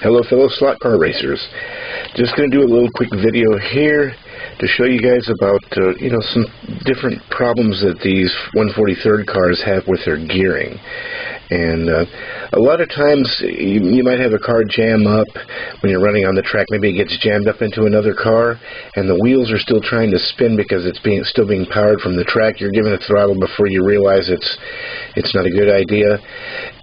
Hello fellow slot car racers. Just going to do a little quick video here to show you guys about some different problems that these 143rd cars have with their gearing. And a lot of times you might have a car jam up when you're running on the track. Maybe it gets jammed up into another car and the wheels are still trying to spin because it's still being powered from the track. You're giving it throttle before you realize it's not a good idea,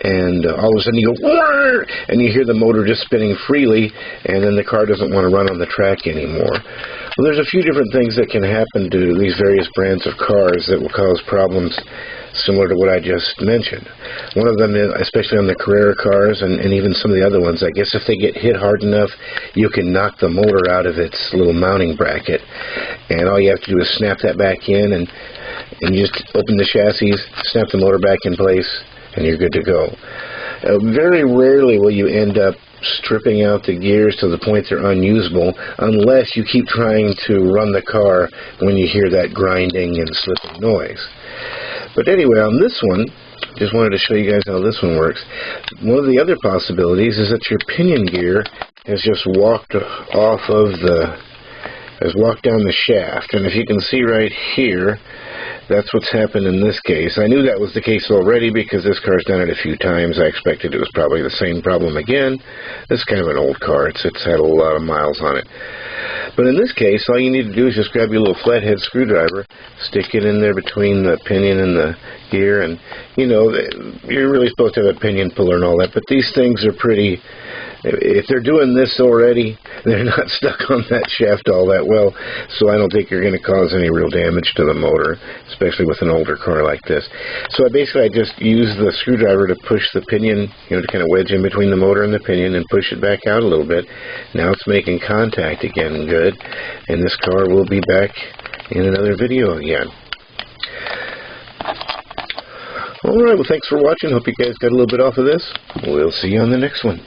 and all of a sudden you go "Wah!" and you hear the motor just spinning freely, and then the car doesn't want to run on the track anymore. Well, there's a few different things that can happen to these various brands of cars that will cause problems similar to what I just mentioned. One of them, especially on the Carrera cars and even some of the other ones, I guess if they get hit hard enough, you can knock the motor out of its little mounting bracket. And all you have to do is snap that back in, and you just open the chassis, snap the motor back in place, and you're good to go. Very rarely will you end up stripping out the gears to the point they're unusable unless you keep trying to run the car when you hear that grinding and slipping noise. But anyway, on this one, just wanted to show you guys how this one works. One of the other possibilities is that your pinion gear has just walked down the shaft. And if you can see right here, that's what's happened in this case. I knew that was the case already because this car's done it a few times. I expected it was probably the same problem again. This is kind of an old car. It's had a lot of miles on it. But in this case, all you need to do is just grab your little flathead screwdriver, stick it in there between the pinion and the gear, and you're really supposed to have a pinion puller and all that, but these things are pretty, if they're doing this already, they're not stuck on that shaft all that well, so I don't think you're going to cause any real damage to the motor, especially with an older car like this. So I just use the screwdriver to push the pinion, to kind of wedge in between the motor and the pinion and push it back out a little bit. Now it's making contact again good, and this car will be back in another video again. Alright, well thanks for watching. Hope you guys got a little bit off of this. We'll see you on the next one.